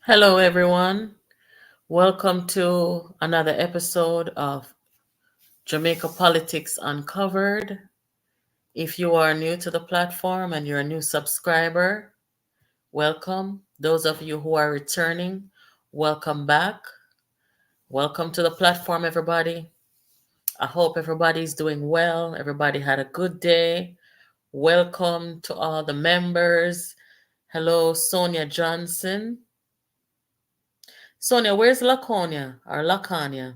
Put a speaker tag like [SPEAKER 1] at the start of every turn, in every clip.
[SPEAKER 1] Hello, everyone. Welcome to another episode of Jamaica Politics Uncovered. If you are new to the platform and you're a new subscriber, welcome. Those of you who are returning, welcome back. Welcome to the platform, everybody. I hope everybody's doing well. Everybody had a good day. Welcome to all the members. Hello, Sonia Johnson. Sonia, where's Laconia or Lacania?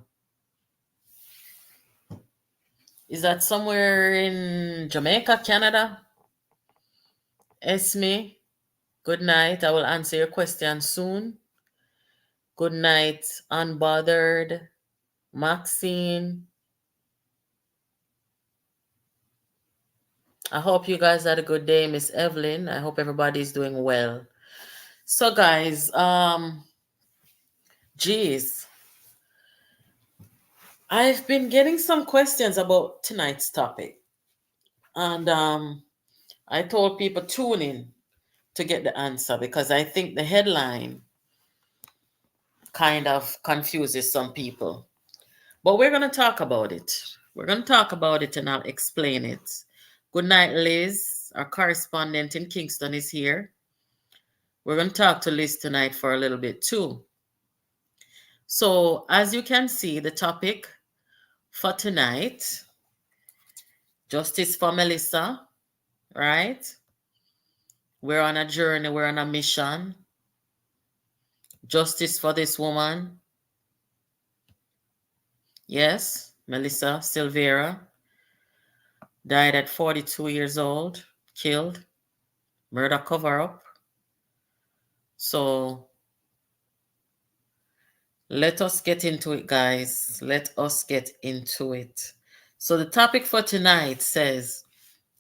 [SPEAKER 1] Is that somewhere in Jamaica, Canada? Esme, good night. I will answer your question soon. Good night, Unbothered. Maxine. I hope you guys had a good day, Miss Evelyn. I hope everybody's doing well. So, guys, geez, I've been getting some questions about tonight's topic, and I told people tune in to get the answer because I think the headline kind of confuses some people. But we're going to talk about it. We're going to talk about it and I'll explain it. Good night, Liz. Our correspondent in Kingston is here. We're going to talk to Liz tonight for a little bit too. So, as you can see, the topic for tonight, justice for Melissa, right? We're on a journey, we're on a mission. Justice for this woman. Yes, Melissa Silvera died at 42 years old, killed, murder cover-up. So let us get into it, guys. Let us get into it. So the topic for tonight says,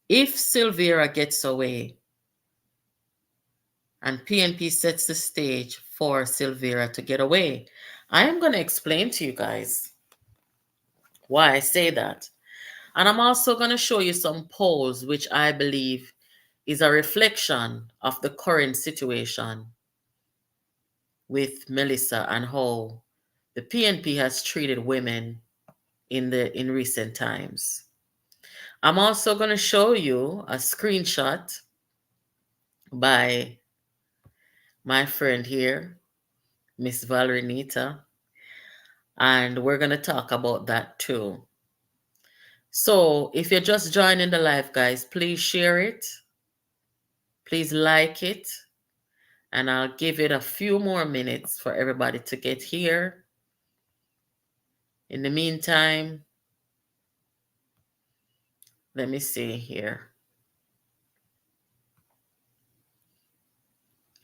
[SPEAKER 1] if Silvera gets away, and PNP sets the stage for Silvera to get away. I am going to explain to you guys why I say that. And I'm also going to show you some polls which I believe is a reflection of the current situation with Melissa and how the PNP has treated women in recent times. I'm also going to show you a screenshot by my friend here, Miss Valerie Nita, and we're going to talk about that too. So if you're just joining the live, guys, please share it. Please like it. And I'll give it a few more minutes for everybody to get here. In the meantime, let me see here.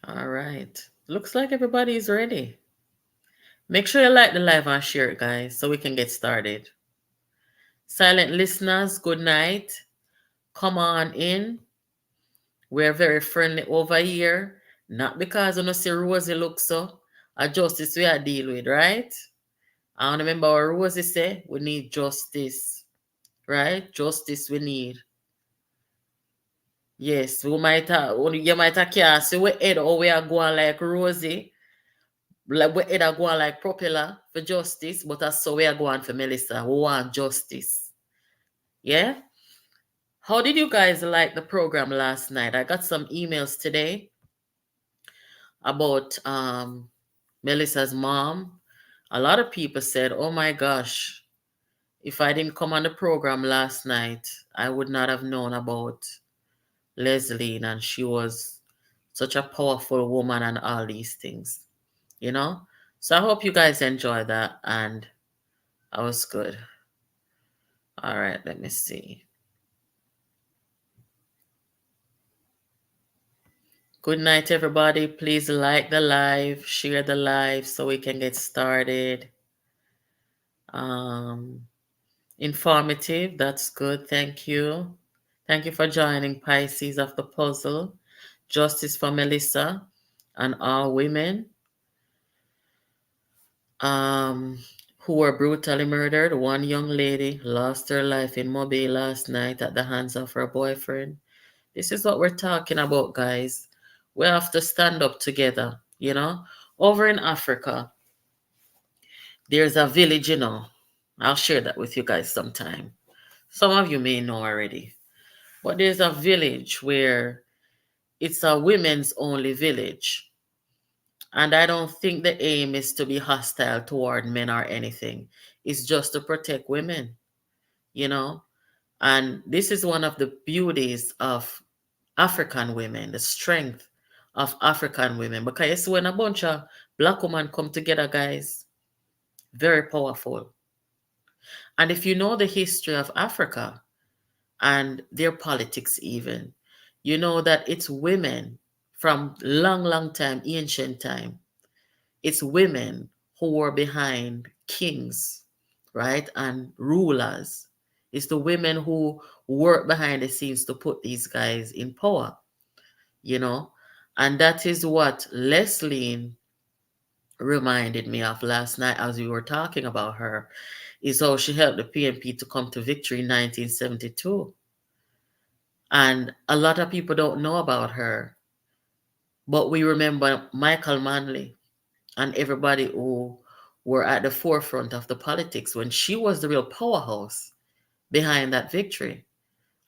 [SPEAKER 1] All right. Looks like everybody is ready. Make sure you like the live and share it, guys, so we can get started. Silent listeners, good night. Come on in. We're very friendly over here. Not because you know see Rosie look so. A justice we are deal with, right? I remember what Rosie say. We need justice. Right? Justice we need. Yes, you might have can't see we head or we are going like Rosie. Like we head are going like propeller for justice, but that's so we are going for Melissa. We want justice. Yeah? How did you guys like the program last night? I got some emails today about Melissa's mom. A lot of people said, oh my gosh, if I didn't come on the program last night, I would not have known about Leslie, and she was such a powerful woman and all these things, you know? So I hope you guys enjoyed that, and I was good. All right, let me see. Good night, everybody. Please like the live, share the live so we can get started. Informative, that's good. Thank you. Thank you for joining Pisces of the Puzzle. Justice for Melissa and all women who were brutally murdered. One young lady lost her life in Mobile last night at the hands of her boyfriend. This is what we're talking about, guys. We have to stand up together, you know. Over in Africa, there's a village, you know. I'll share that with you guys sometime. Some of you may know already. But there's a village where it's a women's only village. And I don't think the aim is to be hostile toward men or anything. It's just to protect women, you know? And this is one of the beauties of African women, the strength of African women. Because when a bunch of black women come together, guys, very powerful. And if you know the history of Africa and their politics, even, you know that it's women from long, long time, ancient time. It's women who were behind kings, right? And rulers. It's the women who work behind the scenes to put these guys in power, you know? And that is what Leslie reminded me of last night as we were talking about her, is how she helped the PNP to come to victory in 1972. And a lot of people don't know about her, but we remember Michael Manley and everybody who were at the forefront of the politics when she was the real powerhouse behind that victory.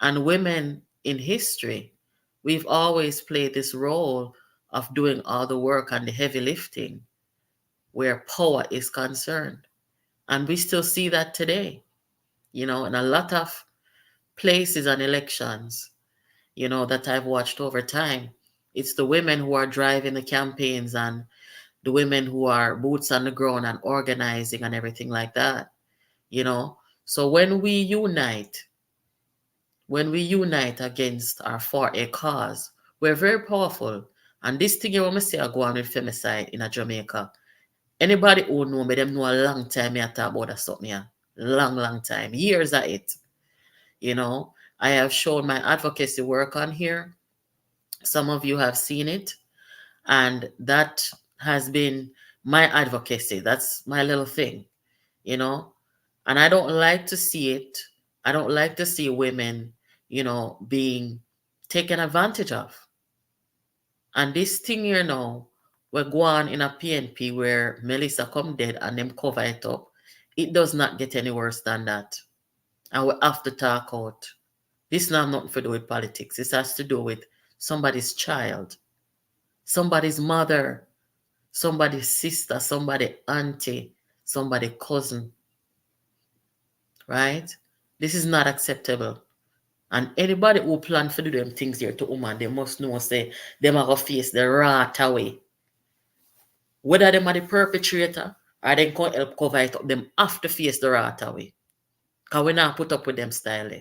[SPEAKER 1] And women in history, we've always played this role of doing all the work and the heavy lifting where power is concerned. And we still see that today, you know, in a lot of places and elections, you know, that I've watched over time. It's the women who are driving the campaigns and the women who are boots on the ground and organizing and everything like that, you know. So when we unite against or for a cause, we're very powerful. And this thing you want me say I go on with femicide in a Jamaica. Anybody who know me, them know a long time me I talk about that something yeah. Long, long time. Years at it. You know. I have shown my advocacy work on here. Some of you have seen it. And that has been my advocacy. That's my little thing, you know. And I don't like to see it. I don't like to see women, you know, being taken advantage of. And this thing here now, we're going in a PNP where Melissa come dead and them cover it up. It does not get any worse than that. And we have to talk out. This not nothing to do with politics. This has to do with somebody's child, somebody's mother, somebody's sister, somebody auntie, somebody cousin, right? This is not acceptable. And anybody who plan to do them things here to woman, they must know say them are gonna face the right away. Whether them are the perpetrator or they can help cover it up, them have to face the right away. Cause we not put up with them style.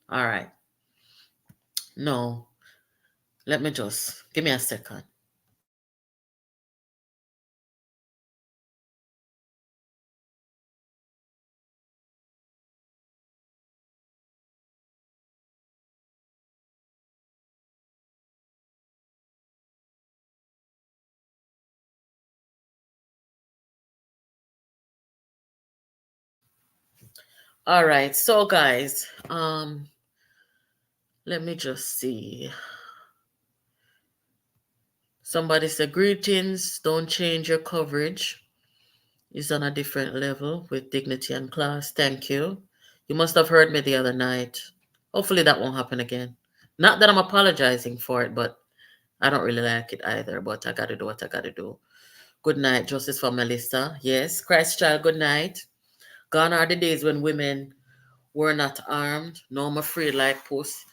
[SPEAKER 1] All right. No, let me just give me a second. All right, so guys, let me just see. Somebody said, greetings, don't change your coverage. It's on a different level with dignity and class. Thank you. You must have heard me the other night. Hopefully that won't happen again. Not that I'm apologizing for it, but I don't really like it either. But I gotta do what I gotta do. Good night, justice for Melissa. Yes, Christ child, good night. Gone are the days when women were not armed. No, I'm afraid like puss.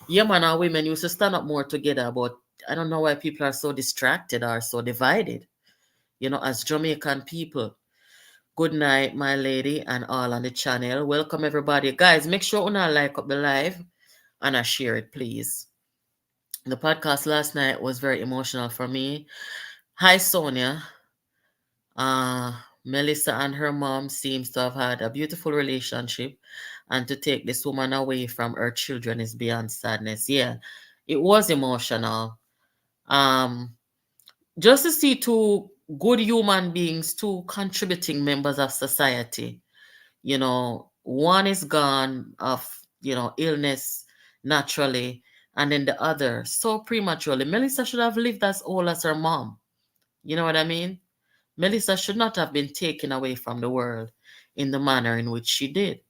[SPEAKER 1] Yeah, man, our women used to stand up more together, but I don't know why people are so distracted or so divided, you know, as Jamaican people. Good night, my lady, and all on the channel. Welcome, everybody. Guys, make sure you not like up the live and I share it, please. The podcast last night was very emotional for me. Hi, Sonia. Melissa and her mom seems to have had a beautiful relationship, and to take this woman away from her children is beyond sadness. Yeah, it was emotional. Um, just to see two good human beings, two contributing members of society, you know, one is gone of, you know, illness naturally, and then the other so prematurely. Melissa should have lived as old as her mom, You know what I mean? Melissa should not have been taken away from the world in the manner in which she did.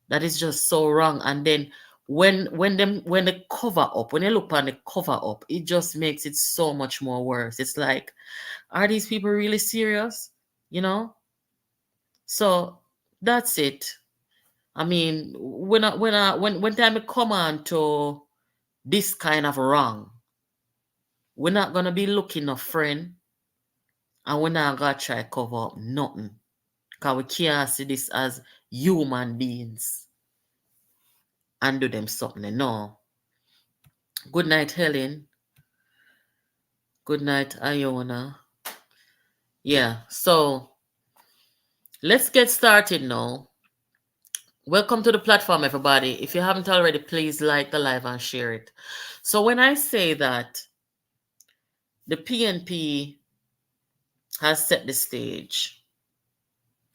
[SPEAKER 1] That is just so wrong. And then when the cover up, when you look on the cover up, it just makes it so much more worse. It's like, are these people really serious? You know? So that's it. I mean, when time it come on to this kind of wrong, we're not gonna be looking a friend, and we're not gonna try cover up nothing. Cause we can't see this as human beings and do them something. No. Good night, Helen. Good night, Iona. Yeah, so let's get started now. Welcome to the platform, everybody. If you haven't already, please like the live and share it. So when I say that the PNP has set the stage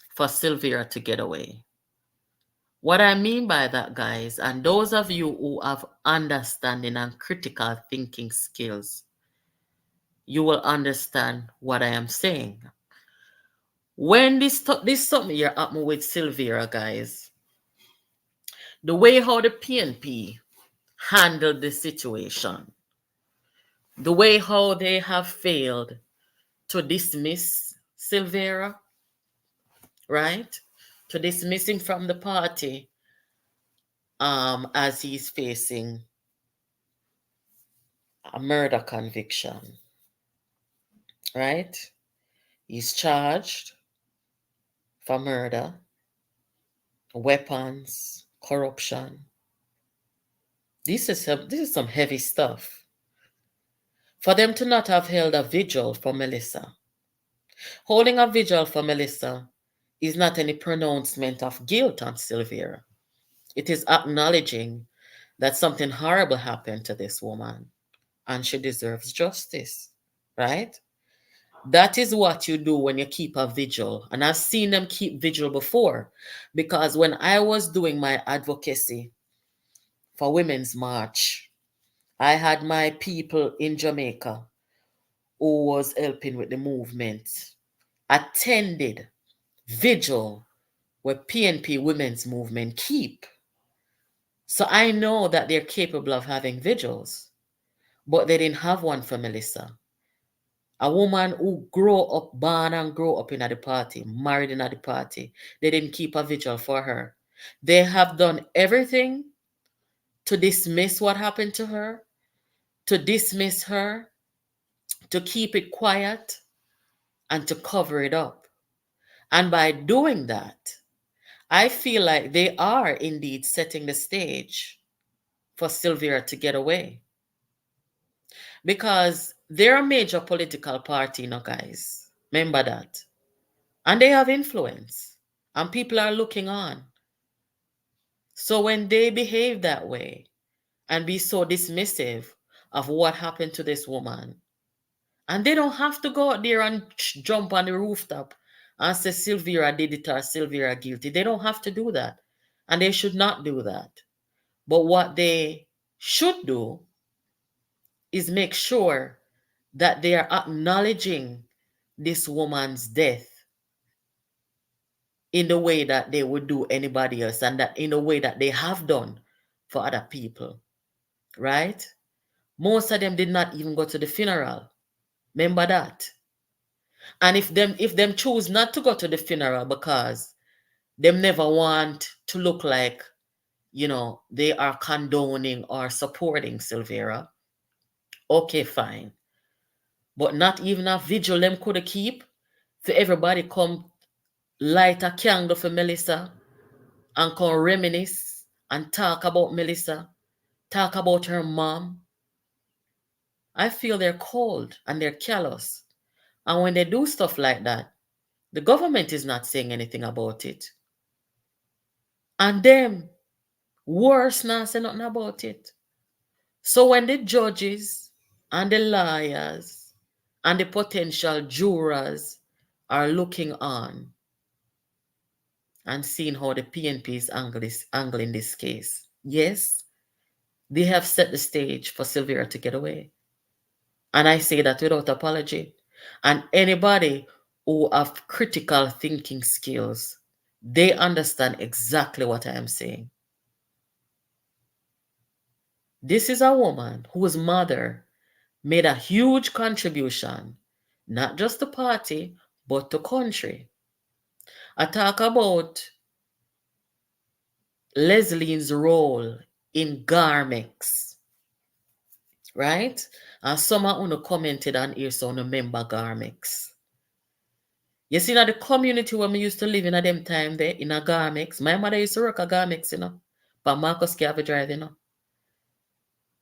[SPEAKER 1] for Silvera to get away, what I mean by that, guys, and those of you who have understanding and critical thinking skills, you will understand what I am saying. When this something here happened with Silvera, guys, the way how the PNP handled the situation, the way how they have failed to dismiss Silvera, right? To dismiss him from the party, as he's facing a murder conviction, right? He's charged for murder, weapons, corruption. This is some heavy stuff. For them to not have held a vigil for Melissa. Holding a vigil for Melissa is not any pronouncement of guilt on Silvera. It is acknowledging that something horrible happened to this woman and she deserves justice, right? That is what you do when you keep a vigil. And I've seen them keep vigil before, because when I was doing my advocacy for Women's March, I had my people in Jamaica who was helping with the movement attended vigil where PNP Women's Movement keep. So I know that they're capable of having vigils, but they didn't have one for Melissa. A woman who born and grow up in the party, married in the party, they didn't keep a vigil for her. They have done everything to dismiss what happened to her, to dismiss her, to keep it quiet, and to cover it up. And by doing that, I feel like they are indeed setting the stage for Silvera to get away. Because they're a major political party, guys. Remember that. And they have influence. And people are looking on. So when they behave that way and be so dismissive of what happened to this woman, and they don't have to go out there and jump on the rooftop and say Silvera did it or Silvera guilty. They don't have to do that. And they should not do that. But what they should do is make sure that they are acknowledging this woman's death in the way that they would do anybody else, and that in a way that they have done for other people, right? Most of them did not even go to the funeral. Remember that. And if them choose not to go to the funeral because them never want to look like, they are condoning or supporting Silvera, okay, fine. But not even a vigil them could keep for everybody come light a candle for Melissa and come reminisce and talk about Melissa, talk about her mom. I feel they're cold and they're callous. And when they do stuff like that, the government is not saying anything about it. And them, worse, not say nothing about it. So when the judges and the lawyers and the potential jurors are looking on and seeing how the PNP is angling this case, yes, they have set the stage for Silvera to get away. And I say that without apology. And anybody who have critical thinking skills, they understand exactly what I am saying. This is a woman whose mother made a huge contribution, not just to party, but to country. I talk about Leslie's role in Garmex, right? And some of you commented on here, so you remember Garmex. You see, now the community where we used to live in at them time there, in a Garmex, my mother used to work at Garmex, but Marcus Garvey Drive.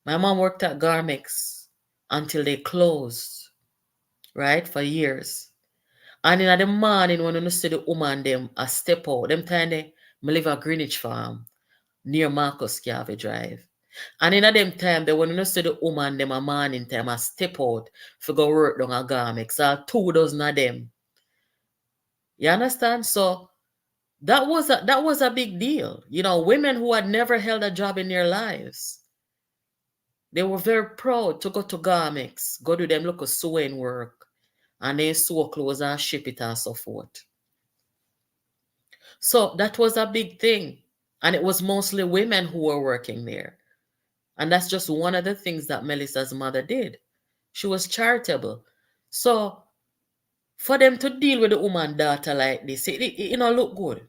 [SPEAKER 1] My mom worked at Garmex until they closed, right, for years. And in the morning, when you see the woman, them a step out, them time they, me live at Greenwich Farm, near Marcus Garvey Drive. And in them time, they when you see the woman, them a morning time, a step out for go work down a Garmex. So 2 dozen of them. You understand? So that was a big deal. Women who had never held a job in their lives. They were very proud to go to Garmex, go do them local sewing work, and they sew clothes and ship it and so forth. So that was a big thing. And it was mostly women who were working there. And that's just one of the things that Melissa's mother did. She was charitable. So for them to deal with the woman daughter like this, it don't look good.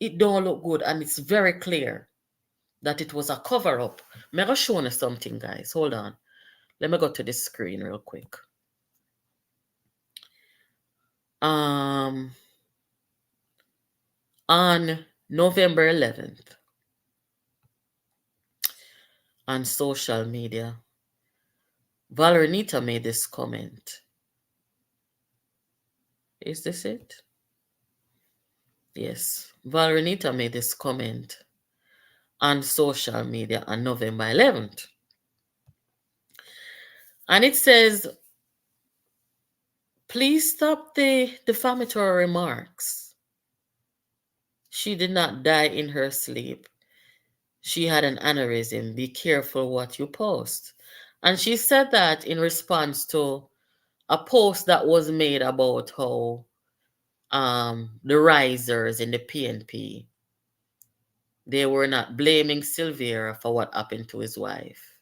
[SPEAKER 1] It don't look good. And it's very clear that it was a cover-up. I'm going to show you something, guys. Hold on. Let me go to the screen real quick. On November 11th, on social media, Valeronita made this comment. Is this it? Yes. Valeronita made this comment on social media on November 11th. And it says, please stop the defamatory remarks. She did not die in her sleep. She had an aneurysm. Be careful what you post. And she said that in response to a post that was made about how the risers in the PNP, they were not blaming Silvera for what happened to his wife,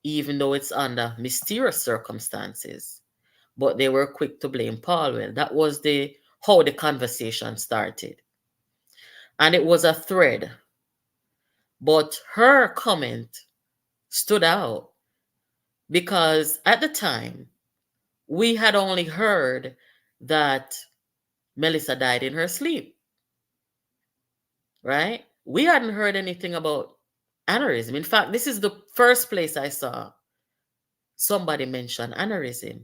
[SPEAKER 1] even though it's under mysterious circumstances. But they were quick to blame Paulwell. That was how the conversation started. And it was a thread. But her comment stood out because at the time, we had only heard that Melissa died in her sleep, right? We hadn't heard anything about aneurysm. In fact, this is the first place I saw somebody mention aneurysm.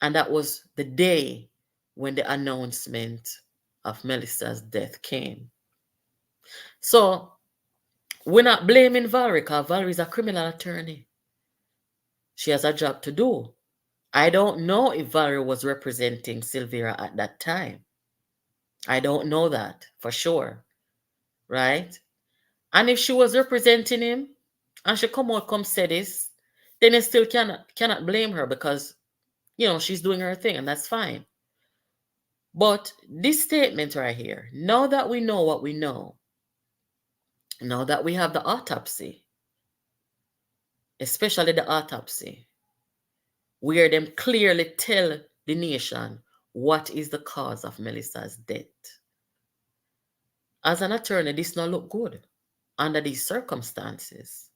[SPEAKER 1] And that was the day when the announcement of Melissa's death came. So we're not blaming Valerie because Valerie is a criminal attorney. She has a job to do. I don't know if Valerie was representing Silvera at that time. I don't know that for sure, right? And if she was representing him and she come say this, then you still cannot blame her because, she's doing her thing and that's fine. But this statement right here, now that we know what we know, now that we have the autopsy, especially the autopsy, where them clearly tell the nation what is the cause of Melissa's death. As an attorney, this not look good under these circumstances.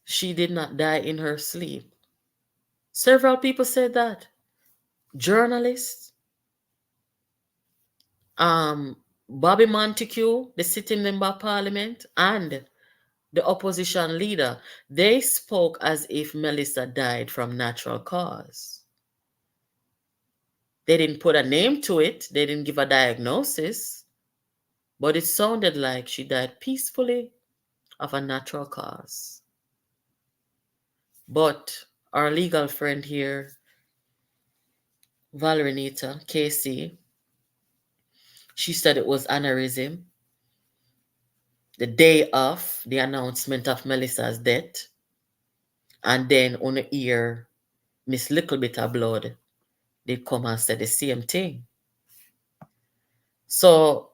[SPEAKER 1] She did not die in her sleep. Several people said that. Journalists, Bobby Montague, the sitting member of parliament, and the opposition leader, they spoke as if Melissa died from natural cause. They didn't put a name to it. They didn't give a diagnosis. But it sounded like she died peacefully of a natural cause. But our legal friend here, Valeronita, KC, she said it was aneurysm the day of the announcement of Melissa's death. And then on the ear, Miss Little Bit of Blood did come and say the same thing. So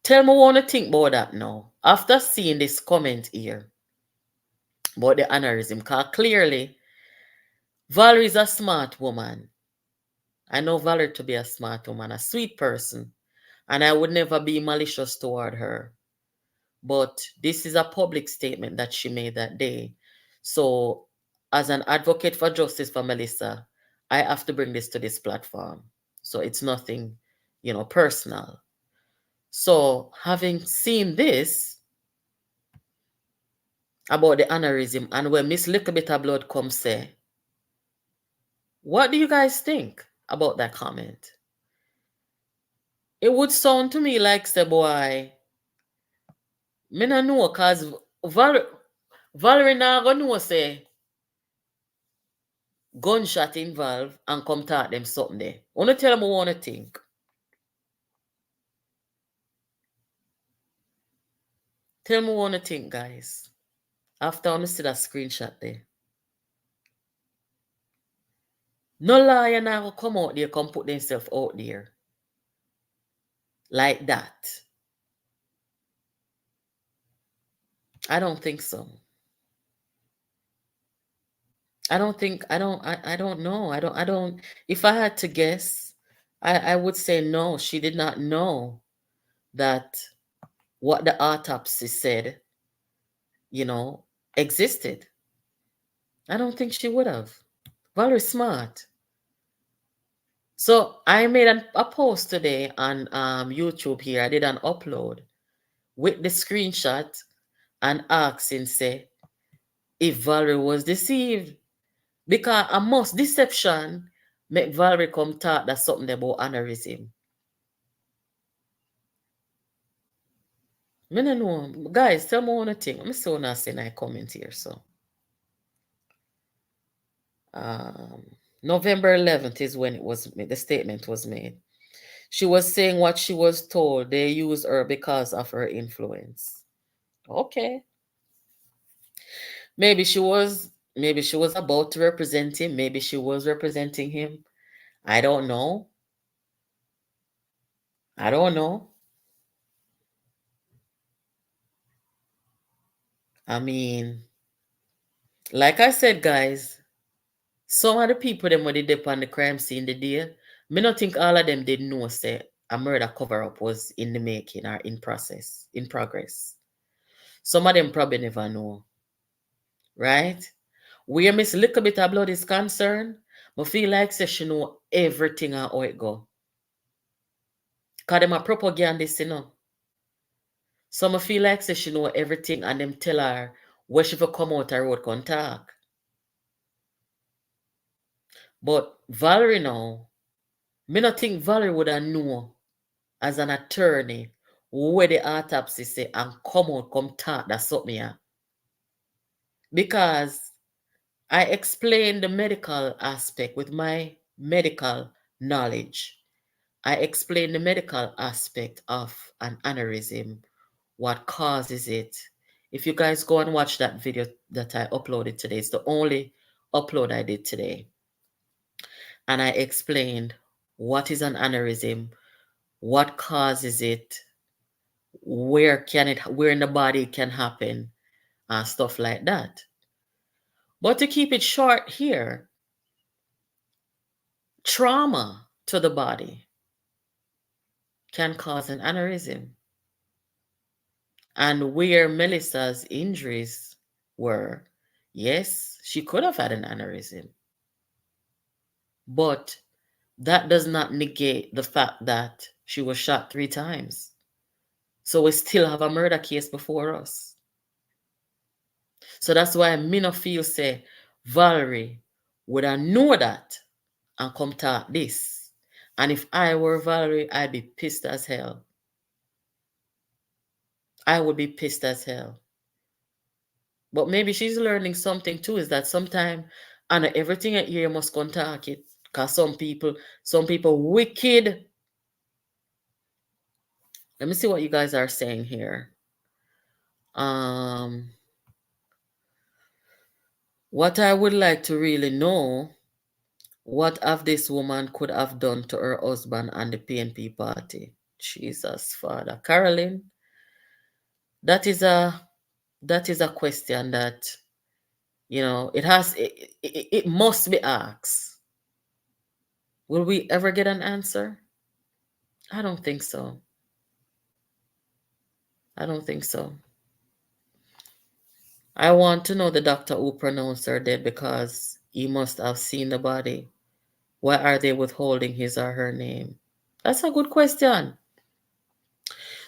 [SPEAKER 1] tell me what you think about that now. After seeing this comment here about the aneurysm, because clearly Valerie is a smart woman. I know Valerie to be a smart woman, a sweet person, and I would never be malicious toward her. But this is a public statement that she made that day. So, as an advocate for justice for Melissa, I have to bring this to this platform. So, it's nothing, personal. So, having seen this about the aneurysm, and when Miss Little Bit of Blood comes say, what do you guys think about that comment? It would sound to me like, say, boy, me no know, cause Valerie na go know say gunshot involved and come talk them something there. Wanna tell them what wanna think. Tell me what wanna think, guys. After I see that screenshot there. No lawyer now go come out there, come put themselves out there. Like that. I don't think so. I don't know. I don't if I had to guess, I would say no, she did not know that what the autopsy said, existed. I don't think she would have. Very smart. So I made a post today on YouTube here. I did an upload with the screenshot and asking, say, if Valerie was deceived. Because a most deception make Valerie come talk that something about aneurysm. I don't know. Guys, tell me one thing. Let me see what I say in a comment here. So, November 11th is when the statement was made. She was saying what she was told. They used her because of her influence. Okay. Maybe she was about to represent him. Maybe she was representing him. I don't know. I don't know. I mean, like I said, guys, some of the people them were did on the crime scene the day. Me not think all of them did know say a murder cover up was in the making or in progress. Some of them probably never know. Right? Where Miss Little Bit of Blood is concerned, I feel like say she know everything and how it go. Cause them a propagandist, So I feel like say she know everything and them tell her where she for come out her road can talk. But Valerie now, me not think Valerie would have know as an attorney where the autopsy say and come out come talk that something here. Because I explained the medical aspect with my medical knowledge. I explained the medical aspect of an aneurysm, what causes it. If you guys go and watch that video that I uploaded today, it's the only upload I did today. And I explained what is an aneurysm, what causes it, where in the body it can happen, and stuff like that. But to keep it short here, trauma to the body can cause an aneurysm. And where Melissa's injuries were, yes, she could have had an aneurysm. But that does not negate the fact that she was shot 3 times. So we still have a murder case before us. So that's why me no feel say Valerie would I know that and come talk this. And if I were Valerie, I'd be pissed as hell. I would be pissed as hell. But maybe she's learning something too, is that sometimes and everything at you must contact it. Because some people wicked. Let me see what you guys are saying here. What I would like to really know, what of this woman could have done to her husband and the PNP party? Jesus, Father. Carolyn, that is a question that, it must be asked. Will we ever get an answer? I don't think so. I don't think so. I want to know the doctor who pronounced her dead because he must have seen the body. Why are they withholding his or her name? That's a good question.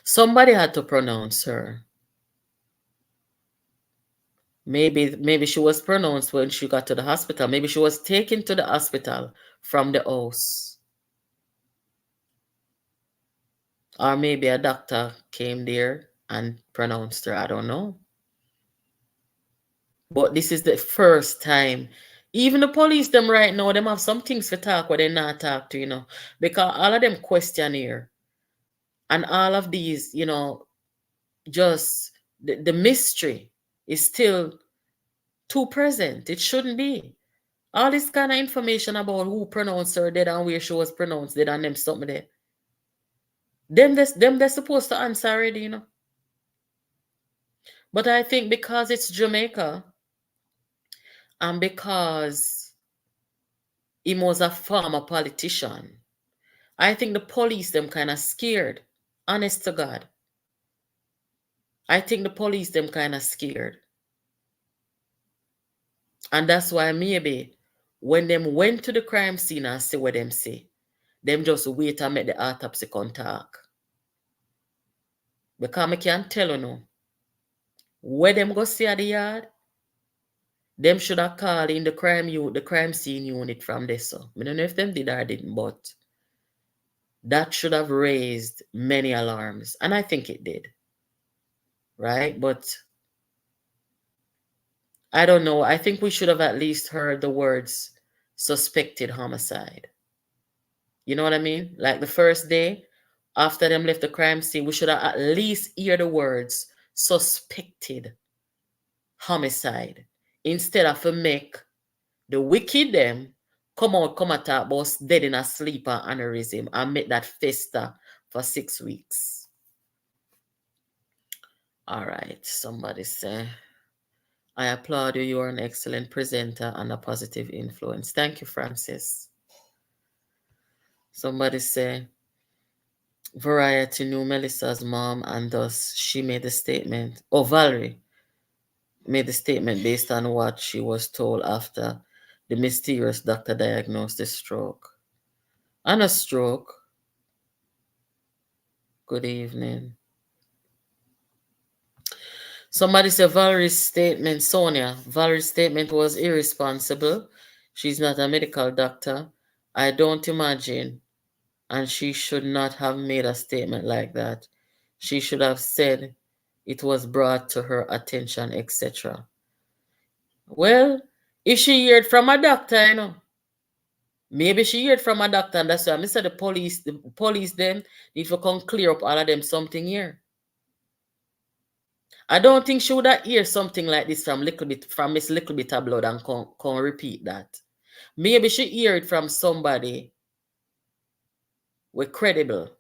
[SPEAKER 1] Somebody had to pronounce her. Maybe she was pronounced when she got to the hospital. Maybe she was taken to the hospital from the house. Or maybe a doctor came there and pronounced her. I don't know. But this is the first time. Even the police, them right now, them have some things to talk where they not talk to. Because all of them question here. And all of these, just the mystery is still too present. It shouldn't be. All this kind of information about who pronounced her dead and where she was pronounced dead and them something there. They're supposed to answer already. But I think because it's Jamaica and because he was a former politician, I think the police them kind of scared. Honest to God. I think the police them kind of scared. And that's why maybe when them went to the crime scene and see what them say, them just wait and make the autopsy come talk. Because I can't tell you no. Where them go see at the yard, them should have called in the crime scene unit from this. So I don't know if them did or didn't, but that should have raised many alarms. And I think it did. Right? But I don't know. I think we should have at least heard the words suspected homicide. You know what I mean? Like the first day after them left the crime scene, we should have at least heard the words suspected homicide instead of to make the wicked them come attack about dead in a sleeper aneurysm and make that fester for 6 weeks. All right, somebody say, I applaud you. You are an excellent presenter and a positive influence. Thank you, Francis. Somebody say, Variety knew Melissa's mom and thus she made the statement. Oh, Valerie made the statement based on what she was told after the mysterious doctor diagnosed the stroke. And a stroke. Good evening. Somebody said Valerie's statement, Sonia, Valerie's statement was irresponsible. She's not a medical doctor. I don't imagine. And she should not have made a statement like that. She should have said it was brought to her attention, etc. Well, if she heard from a doctor, maybe she heard from a doctor, and that's why I said the police them need to come clear up all of them something here. I don't think she would have heard something like this from Miss Little Bit of Blood and come repeat that. Maybe she hear it from somebody with credible.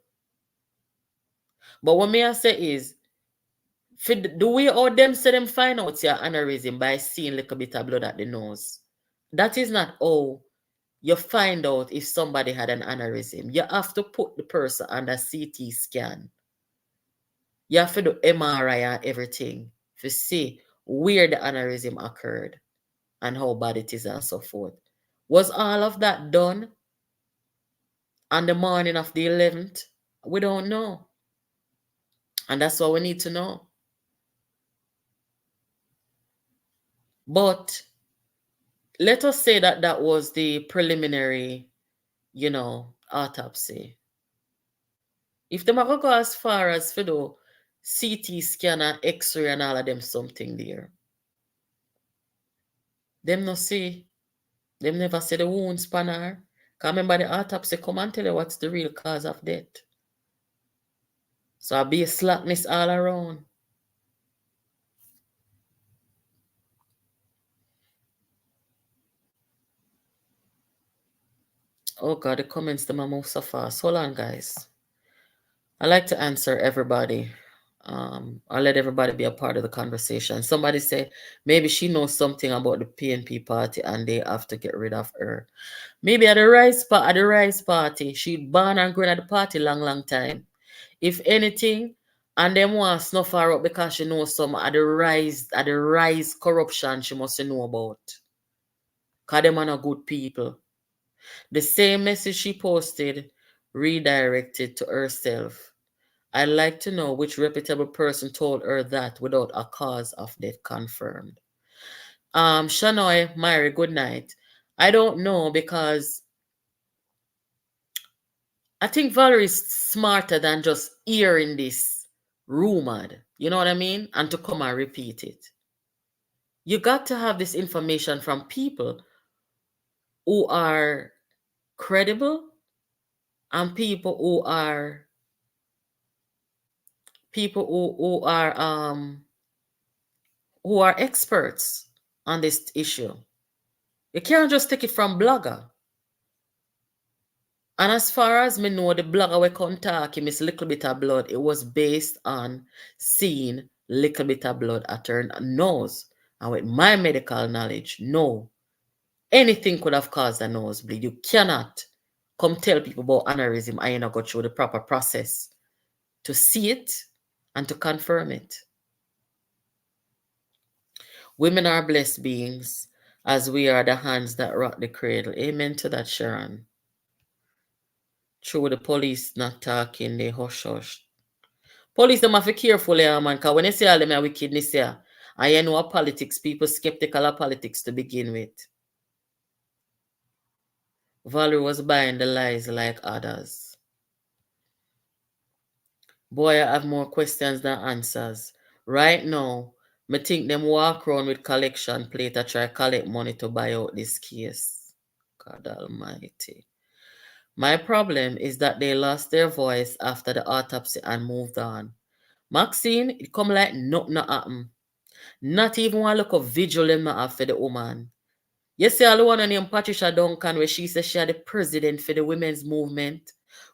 [SPEAKER 1] But what me I say is, for the way how them say them find out your aneurysm by seeing little bit of blood at the nose. That is not how you find out if somebody had an aneurysm. You have to put the person under CT scan. You have to do MRI and everything to see where the aneurysm occurred and how bad it is and so forth. Was all of that done on the morning of the 11th? We don't know. And that's what we need to know. But let us say that that was the preliminary, autopsy. If them are going to go as far as for the CT scan and X-ray and all of them something there, them no see, them never see the wound spanner. Because remember the autopsy come and tell you what's the real cause of death. So I'll be a slackness all around. Oh God, the comments them are move so fast. Hold on, guys. I like to answer everybody. I'll let everybody be a part of the conversation. Somebody say maybe she knows something about the PNP party and they have to get rid of her. Maybe at the rice party, she born and grown at the party long time. If anything, and them want to snuff her up because she knows some at the rise corruption she must know about. Cause them are not good people. The same message she posted redirected to herself. I'd like to know which reputable person told her that without a cause of death confirmed. Shanoy, Mary, good night. I don't know because I think Valerie's smarter than just hearing this rumored. You know what I mean? And to come and repeat it. You got to have this information from people who are credible and people who are experts on this issue. You can't just take it from blogger. And as far as me know, the blogger we contact him is Little Bit of Blood. It was based on seeing Little Bit of Blood at her nose. And with my medical knowledge, no. Anything could have caused a nosebleed. You cannot come tell people about aneurysm and you not go through the proper process to see it and to confirm it. Women are blessed beings, as we are the hands that rock the cradle. Amen to that, Sharon. True, the police not talking, they hush. Police them have to be careful, yeah, man, because when you say all them are wickedness, yeah, and you know politics, people skeptical of politics to begin with. Valerie was buying the lies like others. Boy, I have more questions than answers. Right now, me think them walk around with collection plate to try collect money to buy out this case. God almighty. My problem is that they lost their voice after the autopsy and moved on. Maxine, it come like nothing happen. Not even one look of vigil them not have for the woman. You see all the one named Patricia Duncan where she said she had the president for the women's movement.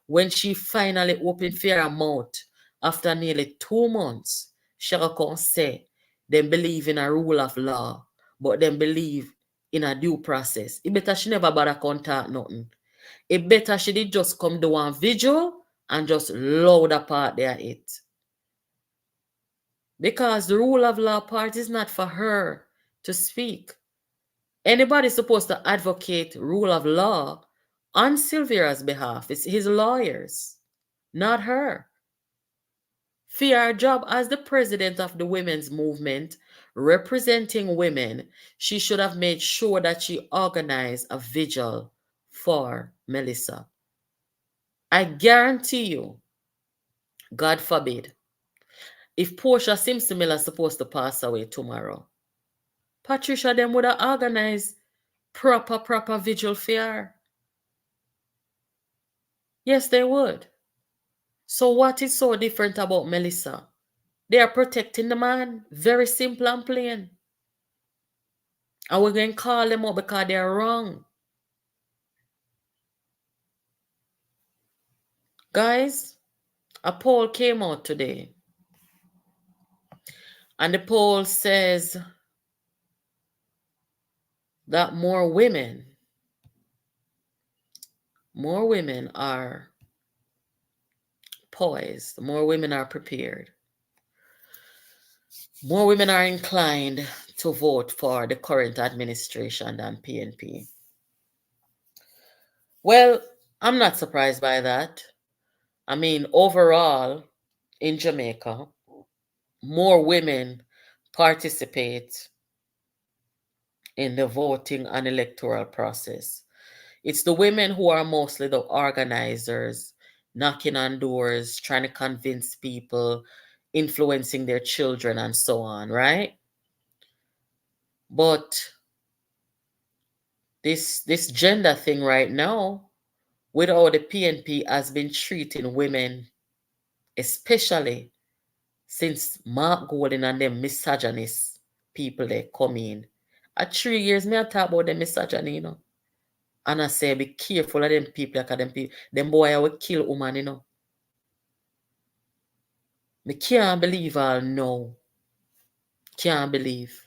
[SPEAKER 1] When she finally opened her mouth after nearly 2 months, she can say they believe in a rule of law, but they believe in a due process. It better she never bother contact nothing. It better she did just come do one vigil and just load apart there it. Because the rule of law part is not for her to speak. Anybody's supposed to advocate rule of law on Silvera's behalf. It's his lawyers, not her. For her job as the president of the women's movement, representing women, she should have made sure that she organized a vigil for Melissa. I guarantee you, God forbid, if Portia Simpson Miller is supposed to pass away tomorrow, Patricia them would have organized proper vigil for her. Yes, they would. So what is so different about Melissa? They are protecting the man. Very simple and plain. And we're going to call them out because they are wrong. Guys, a poll came out today. And the poll says that more women are poised. More women are prepared. More women are inclined to vote for the current administration than PNP. Well, I'm not surprised by that. I mean, overall, in Jamaica, more women participate in the voting and electoral process. It's the women who are mostly the organizers, knocking on doors, trying to convince people, influencing their children, and so on, right? But this gender thing right now, with how the PNP has been treating women, especially since Mark Golden and them misogynist people they come in. At 3 years, me I talk about the misogyny, you know. And I say, be careful of them people, because them boy will kill woman, Me can't believe all no. Can't believe.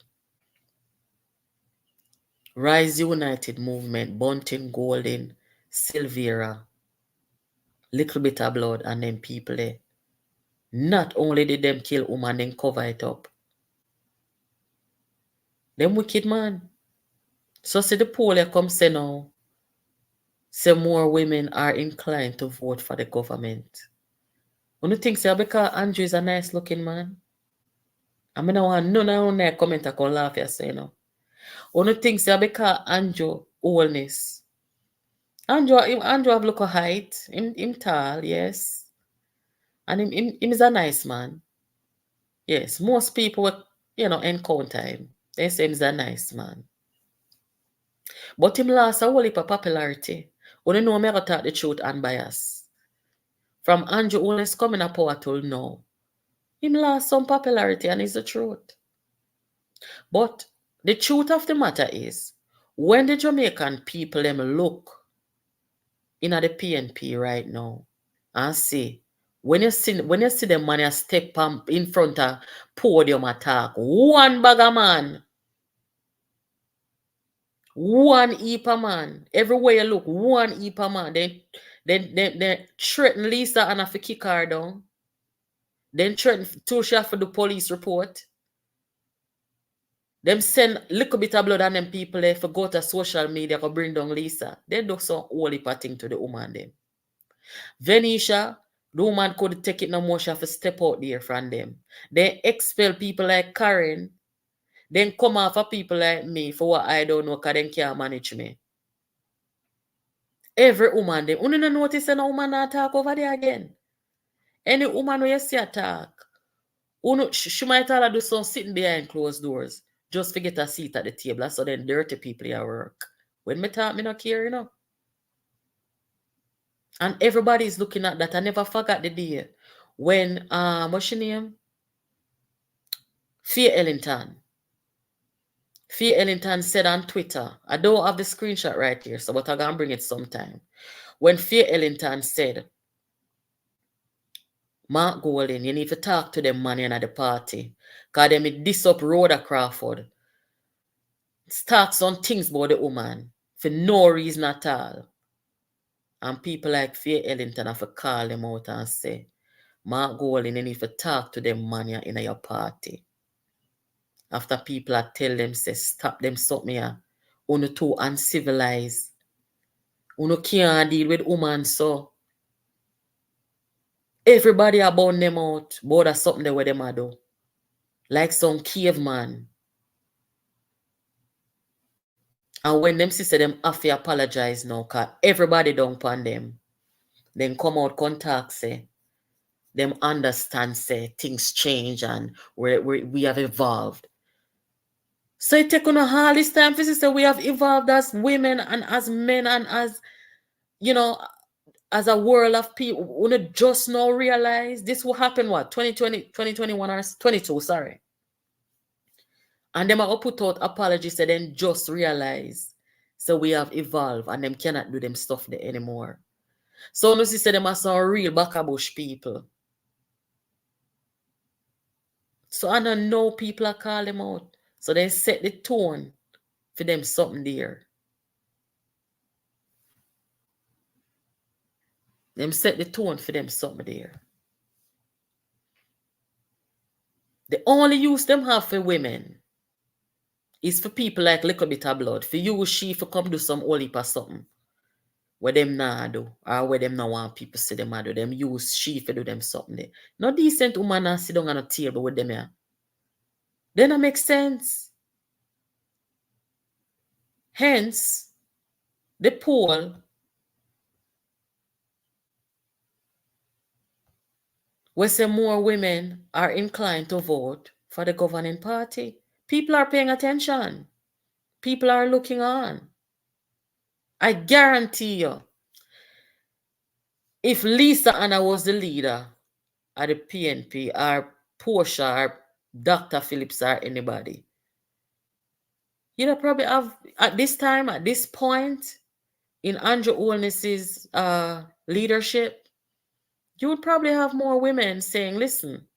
[SPEAKER 1] Rise United movement, Bunting Golden, Silvera, little bit of blood and them people there. Not only did them kill woman, then cover it up. Them wicked man. So see the poll here come say now, say more women are inclined to vote for the government. You think say because Andrew is a nice looking man? I mean, I want none of them comment and come laugh here say no. You think say because Andrew oldness? Andrew have look a height. Him tall, yes. And him is a nice man. Yes, most people encounter him. They say he's a nice man. But him lost a whole heap of popularity. You know me I gotta talk the truth and bias. From Andrew Oldness coming up power till now. Him lost some popularity and it's the truth. But the truth of the matter is, when the Jamaican people them look in the PNP right now and see, when you see them man step in front of podium attack, one bagger man, one heap of man, everywhere you look, one heap of man, they threaten Lisa and have to kick her down. Then threaten Tusha for the police report. Them send little bit of blood on them people there for go to social media to bring down Lisa. They do some holy thing to the woman them. Venetia, the woman could take it no more, she have to step out there from them. They expel people like Karen. Then come off of people like me for what I don't know because they can't manage me. Every woman them. You don't notice a woman not talk over there again. Any woman where you see a talk, she might all do some sitting behind closed doors just to get a seat at the table. So then dirty people here work. When me talk, me not care, And everybody's looking at that. I never forgot the day when, what's your name? Faye Ellington. Faye Ellington said on Twitter, I don't have the screenshot right here, so but I'm going to bring it sometime. When Faye Ellington said, Mark Golden, you need to talk to them man at the party. Because them diss up Rhoda Crawford. Start some things about the woman for no reason at all. And people like Faye Ellington have to call them out and say, Mark Golden, you need to talk to them man in your party. After people tell them, say, stop them, stop me here. Uno too uncivilized. Uno can't deal with woman so. Everybody about them out. But that's something that them a do. Like some caveman. And when them sister them have to apologize now, because everybody don't pan them. Then come out contact say, them understand say things change and we have evolved. So it take on all this time for sister we have evolved as women and as men and as as a world of people. We just now realize this will happen what 2020, 2021 or 22, sorry. And them are put out apologies and then just realize. So we have evolved and them cannot do them stuff there anymore. So no sister them are some real backabush people. So I don't know people are call them out. So they set the tone for them something there. Them set the tone for them something there. The only use them have for women is for people like little bit of blood. For you, she for come do some holy or something. Where them nah do. Or where them not want people see them do. Them use she for do them something there. No decent woman not sit down on a table with them here. Then that make sense. Hence, the poll where say more women are inclined to vote for the governing party. People are paying attention. People are looking on. I guarantee you, if Lisa Anna was the leader of the PNP or Portia or Dr. Phillips or anybody, probably have, at this time, at this point, in Andrew Holness's leadership, you would probably have more women saying, listen,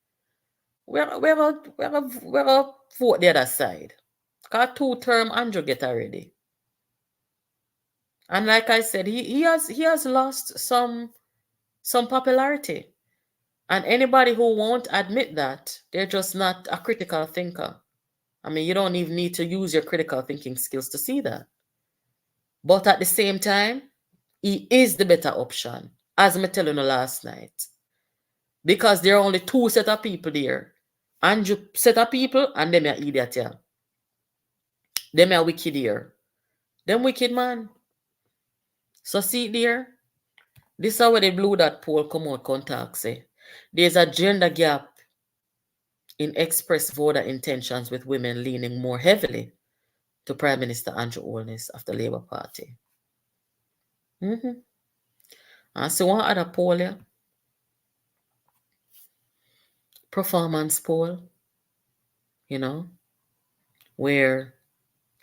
[SPEAKER 1] we're vote the other side. Because 2 term Andrew get already. And like I said, he has lost some popularity. And anybody who won't admit that, they're just not a critical thinker. I mean, you don't even need to use your critical thinking skills to see that. But at the same time, he is the better option, as I told you last night. Because there are only 2 set of people there. Andrew set of people and them are idiot here. Them are wicked here. Them wicked man. So see there, this is how they blew that poll come out contact say. There's a gender gap in express voter intentions with women leaning more heavily to Prime Minister Andrew Holness of the Labour Party. And so one other poll here, performance poll, where,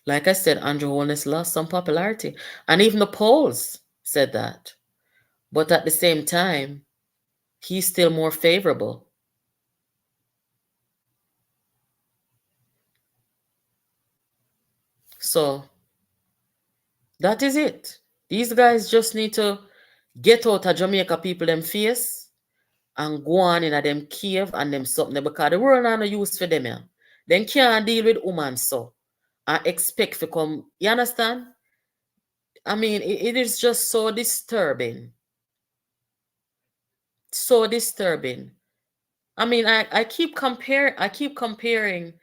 [SPEAKER 1] like I said, Andrew Holness lost some popularity. And even the polls said that. But at the same time, he's still more favorable. So that is it. These guys just need to get out of Jamaica people them face and go on in a them cave and them something, because the world not no use for them. They can't deal with women so and expect to come. You understand? I mean, it is just so disturbing. So disturbing. I mean, I keep comparing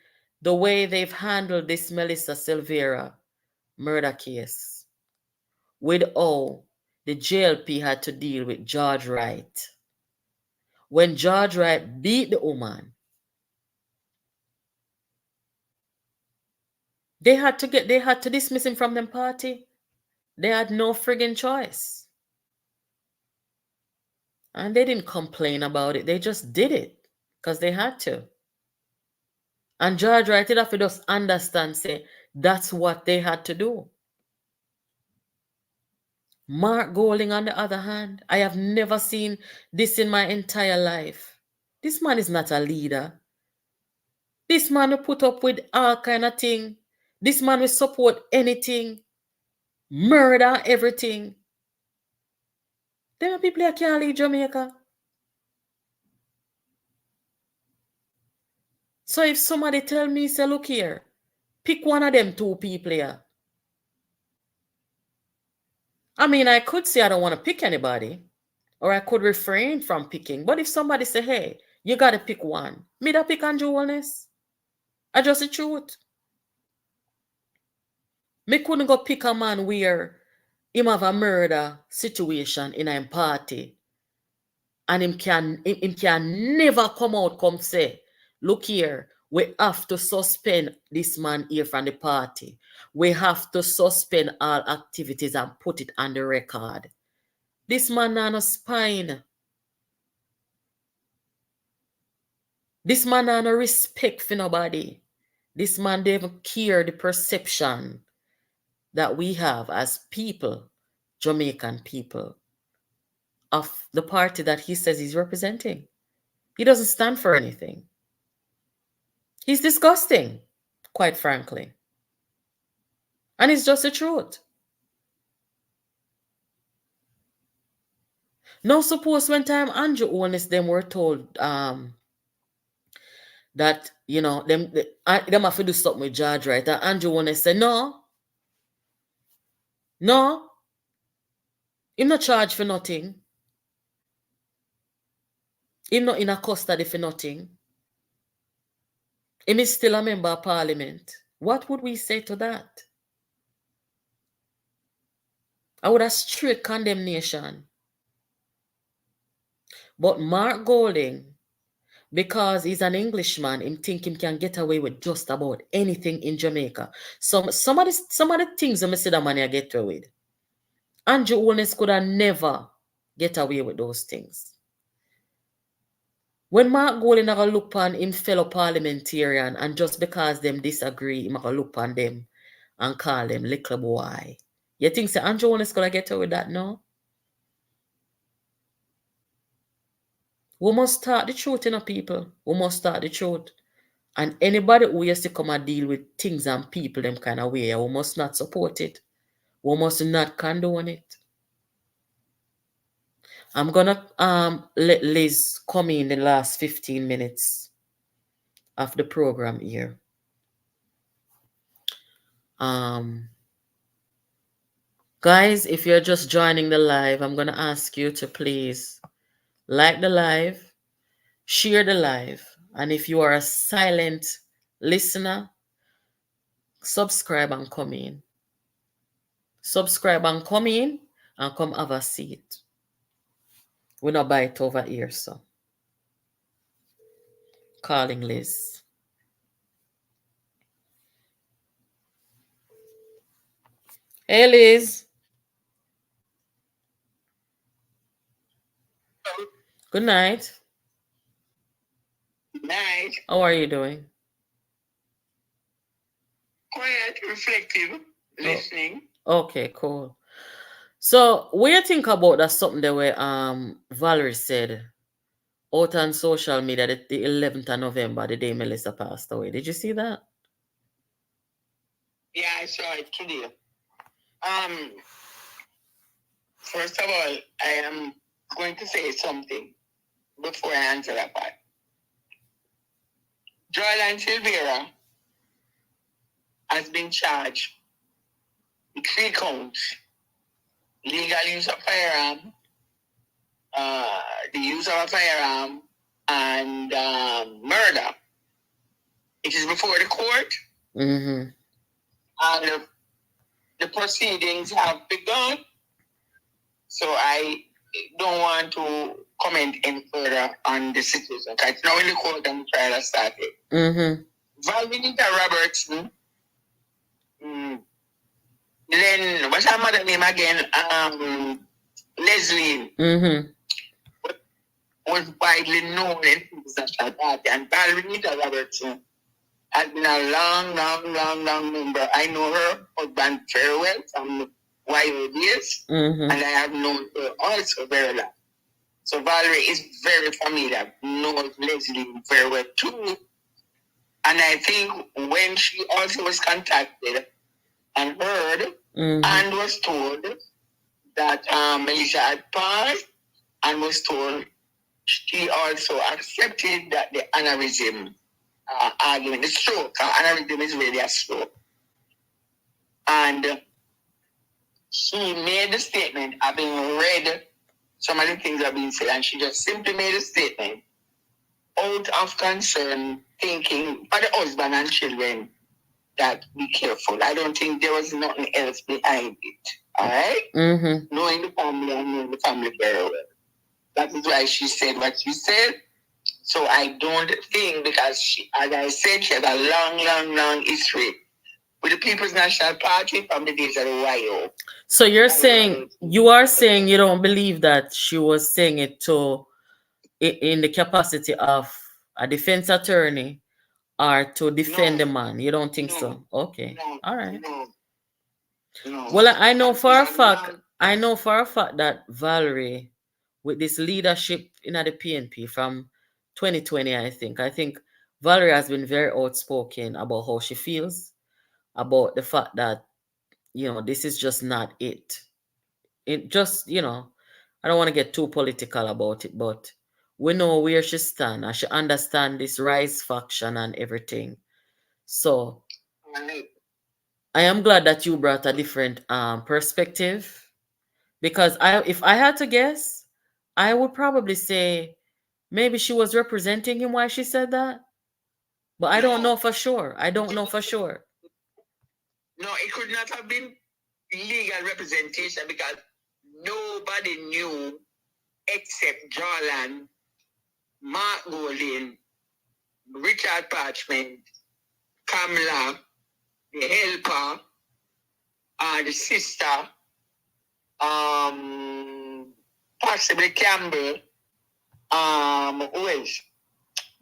[SPEAKER 1] the way they've handled this Melissa Silvera murder case with how the JLP had to deal with George Wright. When George Wright beat the woman, they had to dismiss him from them party. They had no friggin' choice. And they didn't complain about it. They just did it because they had to. And George Wright did have to just understand, say, that's what they had to do. Mark Golding, on the other hand, I have never seen this in my entire life. This man is not a leader. This man will put up with all kind of thing. This man will support anything. Murder, everything. There are people that can't leave Jamaica. So if somebody tell me, say, look here, pick one of them 2 people here. I mean, I could say I don't want to pick anybody, or I could refrain from picking. But if somebody say, hey, you got to pick one, me that pick Andrew Holness. I just the truth. Me couldn't go pick a man where him have a murder situation in a party and him can never come say, look here, we have to suspend this man here from the party. We have to suspend all activities and put it on the record. This man not no spine. This man not no respect for nobody. This man don't even care the perception that we have as people, Jamaican people, of the party that he says he's representing. He doesn't stand for anything. He's disgusting, quite frankly. And it's just the truth. Now, suppose when time Andrew Holness them were told that, them have to do something with George, right? And Andrew Holness said, no, he's not charged for nothing. He's not in a custody for nothing. He is still a member of parliament. What would we say to that? I would have straight condemnation. But Mark Golding, because he's an Englishman, him think him can get away with just about anything in Jamaica. Some of the things I see that man get away with. Andrew Holness could have never get away with those things. When Mark Golding have a look on him fellow parliamentarian, and just because them disagree, him have a look on them and call them little boy. You think Sir Andrew is gonna get away with that? No. We must start the truth, people. We must start the truth. And anybody who used to come and deal with things and people them kind of way, we must not support it. We must not condone it. I'm gonna let Liz come in the last 15 minutes of the program here. Guys, if you're just joining the live, I'm gonna ask you to please like the live, share the live, and if you are a silent listener, subscribe and come in. Subscribe and come in and come have a seat. We not buy it over here, so. Calling Liz. Hey, Liz. Good night.
[SPEAKER 2] Night.
[SPEAKER 1] How are you doing?
[SPEAKER 2] Quiet, reflective, listening.
[SPEAKER 1] Okay, cool. So, what do you think about that something the way Valerie said out on social media that the 11th of November, the day Melissa passed away? Did you see that?
[SPEAKER 2] Yeah, I saw it today. First of all, I am going to say something before I answer that part. Joyland Silvera has been charged with 3 counts: legal use of firearm, the use of a firearm, and murder. It is before the court,
[SPEAKER 1] Mm-hmm.
[SPEAKER 2] and the proceedings have begun. So I don't want to comment any further on the situation. It's now in the court and the trial has started.
[SPEAKER 1] Mm-hmm.
[SPEAKER 2] Valvinita Robertson, then what's her mother name again? Leslie.
[SPEAKER 1] Mm-hmm.
[SPEAKER 2] Was widely known in the National Party, and Valvinita Robertson has been a long member. I know her husband very well from YO days,
[SPEAKER 1] Mm-hmm.
[SPEAKER 2] and I have known her also very well. So Valerie is very familiar, knows Leslie very well too. And I think when she also was contacted and heard and was told that Melissa had passed and was told, she also accepted that the aneurysm argument, the stroke, aneurysm is really a stroke. And she made the statement, having read some of the things that have been said, and she just simply made a statement out of concern, thinking for the husband and children that be careful. I don't think there was nothing else behind it. All right?
[SPEAKER 1] Mm-hmm.
[SPEAKER 2] Knowing the family and knowing the family very well. That is why she said what she said. So I don't think, because she, as I said, she has a long history with the People's National Party from the days of the YO.
[SPEAKER 1] So you are saying you don't believe that she was saying it to in the capacity of a defense attorney or to defend the man. You don't think so? Okay. All right.
[SPEAKER 2] No.
[SPEAKER 1] Well, I know for a fact that Valerie, with this leadership in the PNP from 2020, I think Valerie has been very outspoken about how she feels about the fact that, this is just not it. It just, I don't want to get too political about it, but we know where she stands and she understands this rise faction and everything. So I am glad that you brought a different perspective, because if I had to guess, I would probably say maybe she was representing him while she said that, but I don't know for sure.
[SPEAKER 2] No, it could not have been legal representation, because nobody knew except Jarlan, Mark Golding, Richard Parchment, Kamala, the helper, the sister, possibly Campbell, who else?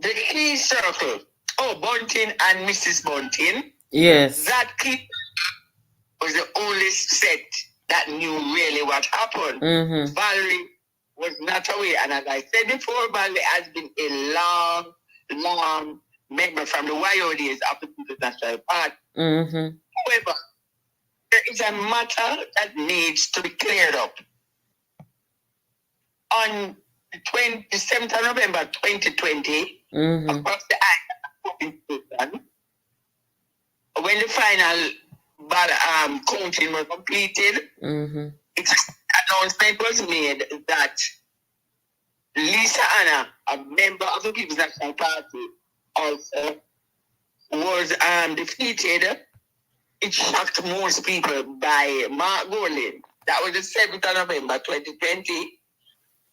[SPEAKER 2] The key circle. Oh, Bunting and Mrs. Bunting.
[SPEAKER 1] Yes.
[SPEAKER 2] That key was the only journalist set that knew really what happened. Valerie was not aware. And as I said before, Valerie has been a long member from the YO days of the People's National Party. However, there is a matter that needs to be cleared up. On the 27th of November 2020, across the island, when the final counting was completed, announcement was made that Lisa Anna, a member of the People's National Party, also was defeated. It shocked most people by Mark Golin. That was the 7th of November 2020.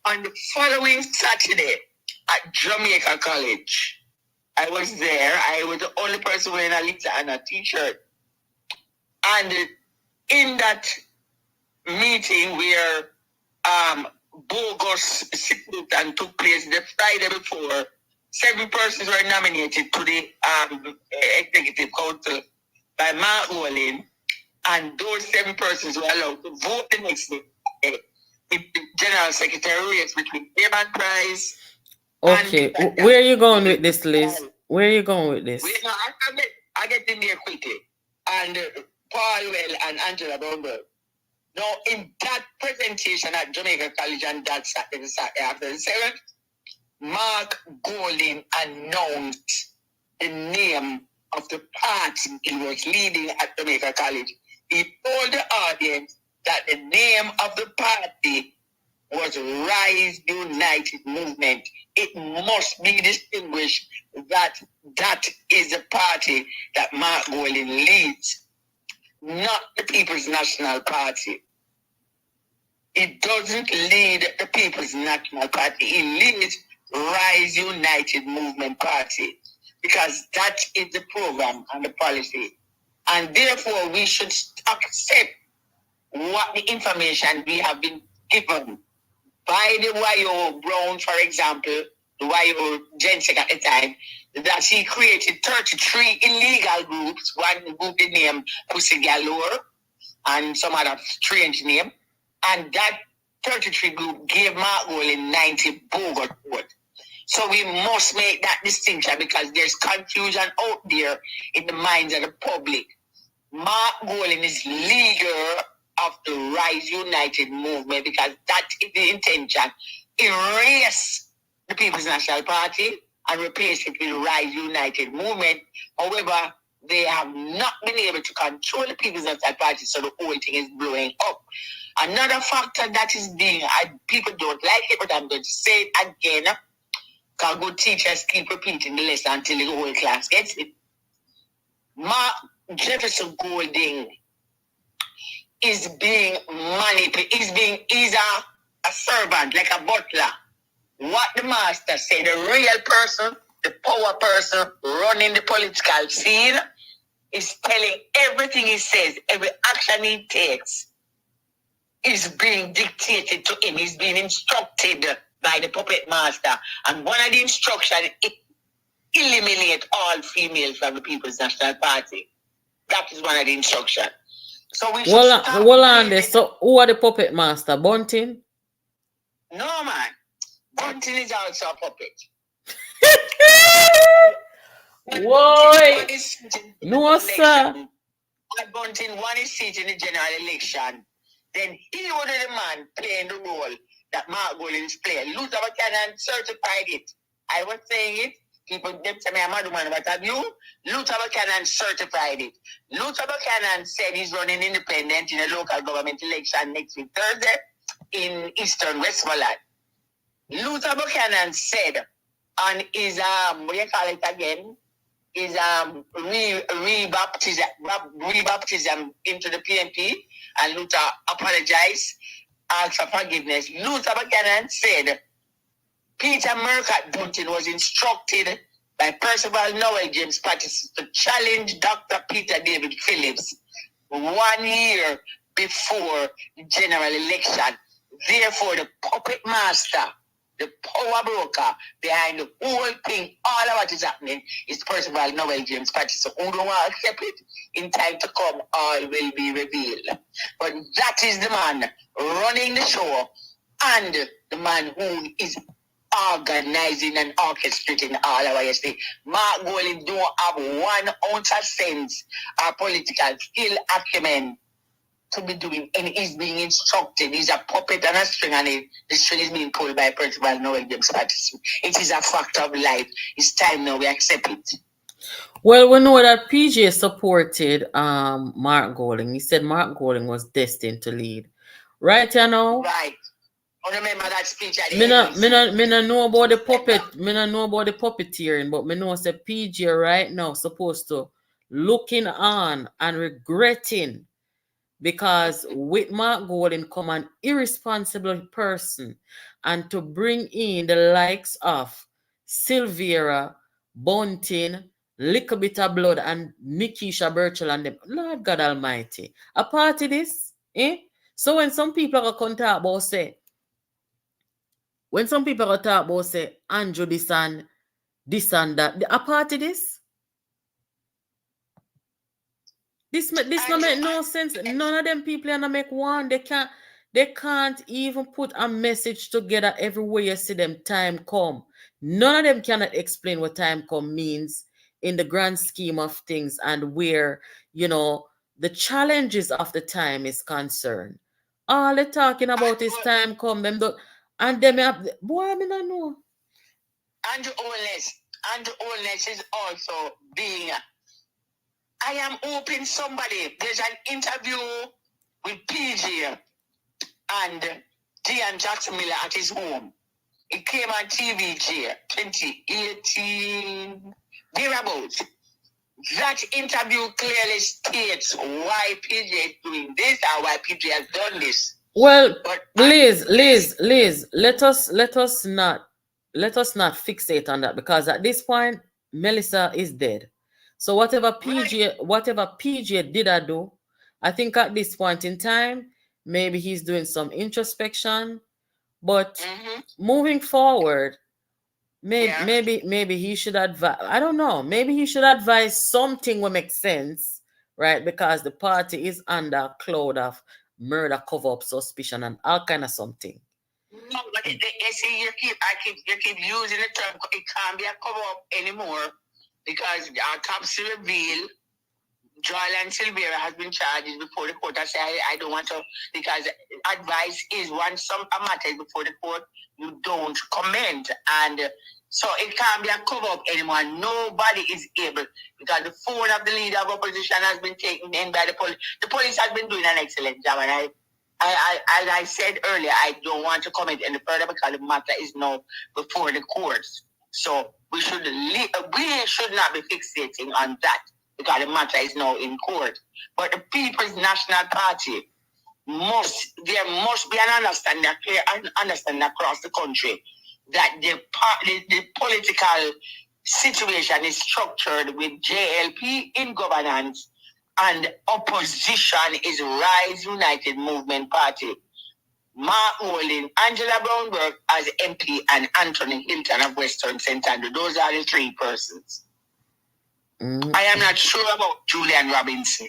[SPEAKER 2] On the following Saturday at Jamaica College, I was there. I was the only person wearing a Lisa Anna t-shirt. And in that meeting where bogus sit-and took place the Friday before, 7 persons were nominated to the Executive Council by Mark Wolin, and those 7 persons were allowed to vote the next day. The General Secretary race between him and Price.
[SPEAKER 1] Okay, where are you going with this, Liz? Where are you going with this?
[SPEAKER 2] I get in there quickly. And Paul Well and Angela Brownberg. Now, in that presentation at Jamaica College and that Saturday after the 7th, Mark Golding announced the name of the party he was leading at Jamaica College. He told the audience that the name of the party was Rise United Movement. It must be distinguished that that is the party that Mark Golding leads, not the People's National Party. It doesn't lead the People's National Party. It leads Rise United Movement Party, because that is the program and the policy. And therefore, we should accept what the information we have been given by the YO Brown, for example, the YO Jensen at the time, that he created 33 illegal groups, one group named Pussy Galore and some other strange name. And that 33 group gave Mark Golding 90 bogus votes. So we must make that distinction, because there's confusion out there in the minds of the public. Mark Golding is leader of the Rise United Movement, because that is the intention. Erase the People's National Party and replace it with the Rise United Movement. However, they have not been able to control the People's National Party, so the whole thing is blowing up. Another factor that is being, people don't like it, but I'm going to say it again, because good teachers keep repeating the lesson until the whole class gets it. Mark Jefferson Golding is being manipulated, is a servant, like a butler. What the master said, the real person, the power person running the political scene, is telling everything he says, every action he takes is being dictated to him, is being instructed by the puppet master. And one of the instructions is eliminate all females from the People's National Party. That is one of the instructions. So we should
[SPEAKER 1] hold on there. So who are the puppet master? Bunting?
[SPEAKER 2] No, man. Bunting is also a puppet.
[SPEAKER 1] Why? No, sir.
[SPEAKER 2] Bunting won his seat in the general election. Then he was the man playing the role that Mark Golding is playing. Luther Buchanan certified it. I was saying it. People them say me I'm a man, but have you? Luther Buchanan certified it. Luther Buchanan said he's running independent in a local government election next week, Thursday, in Eastern Westmoreland. Luther Buchanan said on his what do you call it again? His rebaptism into the PNP, and Luther apologized, asked for forgiveness. Luther Buchanan said Peter Murcutt Bunting was instructed by Percival Noel James Patterson to challenge Dr. Peter David Phillips 1 year before the general election. Therefore, the puppet master, the power broker behind the whole thing, all of what is happening, is Percival Noel James Patterson. Who don't want to accept it? In time to come, all will be revealed. That is the man running the show and the man who is organizing and orchestrating all our yesterday. Mark Golding don't have 1 ounce of sense or political skill acumen to be doing, and he's being instructed. He's a puppet and a string, and the string is being pulled by Principal Noel James Patterson. It is a fact of life. It's time now we accept it.
[SPEAKER 1] Well, we know that PJ supported Mark Golding. He said Mark Golding was destined to lead. Right, you know?
[SPEAKER 2] Right. I remember that speech at the
[SPEAKER 1] Me no know about the puppet. Me no know about the puppeteering, but me know say PJ right now supposed to looking on and regretting because with Mark Golding come an irresponsible person, and to bring in the likes of Silvera, Bunting, Little Bit of Blood, and Nikisha Burchell and them. Lord God Almighty. A part of this, eh? So when some people are going to talk about say, Andrew this and that, a part of this, this no make no sense. None of them people are make one. They can't even put a message together everywhere you see them time come. None of them cannot explain what time come means in the grand scheme of things and where, the challenges of the time is concerned. All they're talking about is time come. Them do, and them have, boy, I mean, I know.
[SPEAKER 2] And the oldness is also being, I am hoping somebody, there's an interview with PJ and Dion Jackson Miller at his home. It came on TVJ 2018, thereabouts. That interview clearly states why PJ is doing this or why PJ has done this.
[SPEAKER 1] Well, but Liz, let us not fixate on that, because at this point Melissa is dead. So whatever PJ did I do, I think at this point in time, maybe he's doing some introspection. But moving forward, maybe he should advise. I don't know. Maybe he should advise something will make sense, right? Because the party is under a cloud of murder, cover-up, suspicion, and all kind of something.
[SPEAKER 2] No, but you see, you keep using the term. It can't be a cover-up anymore because our cops reveal Joel and Silvera has been charged before the court. I say I don't want to, because advice is once some matter is before the court, you don't comment, and so it can't be a cover-up anymore. Nobody is able, because the phone of the leader of opposition has been taken in by the police. The police has been doing an excellent job, and as I said earlier, I don't want to comment any further because the matter is now before the courts. So we should not be fixating on that, because the matter is now in court. But the People's National Party there must be an understanding across the country that the political situation is structured with JLP in governance and opposition is Rise United Movement Party. Mark Golding, Angela Brownberg as MP, and Anthony Hilton of Western St. Andrew. Those are the 3 persons. I am not sure about Julian Robinson,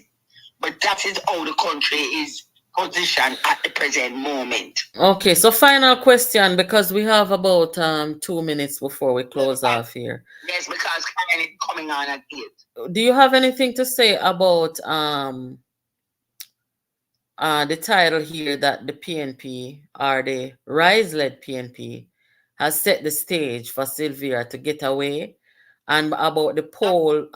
[SPEAKER 2] but that is how the country is positioned at the present moment.
[SPEAKER 1] Okay, so final question, because we have about 2 minutes before we close off here.
[SPEAKER 2] Yes, because Karen is coming on at 8.
[SPEAKER 1] Do you have anything to say about the title here that the PNP, or the Rise-led PNP, has set the stage for Silvera to get away, and about the poll,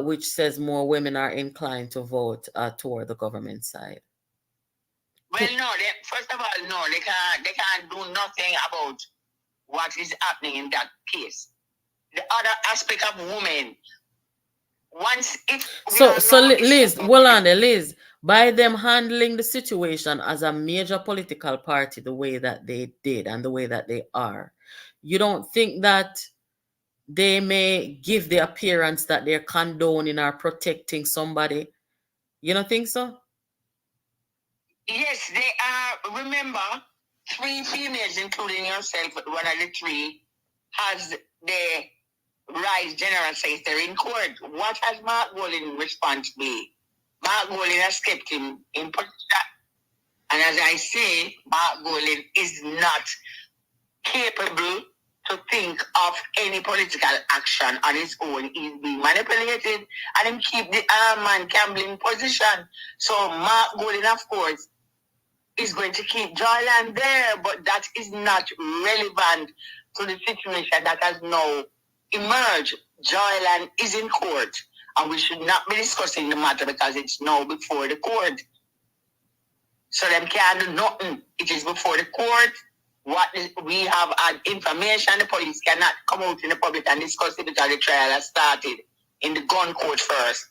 [SPEAKER 1] which says more women are inclined to vote toward the government side?
[SPEAKER 2] Well, no. First of all, no, they can't do nothing about what is happening in that case. The other aspect of women,
[SPEAKER 1] Liz, hold on there, Liz. By them handling the situation as a major political party the way that they did and the way that they are, you don't think that they may give the appearance that they're condoning or protecting somebody? You don't think so?
[SPEAKER 2] Yes, they are. Remember, 3 females, including yourself, one of the 3, has the Rise General Secretary in court. What has Mark Golding response be? Mark Golding has kept him in position. And as I say, Mark Golding is not capable to think of any political action on his own. He's being manipulated and him keep the man gambling position. So Mark Golding, of course, is going to keep Joyland there, but that is not relevant to the situation that has now emerged. Joyland is in court, and we should not be discussing the matter because it's now before the court. So them can't do nothing. It is before the court. What we have had information, the police cannot come out in the public and discuss it because the trial has started in the gun court first.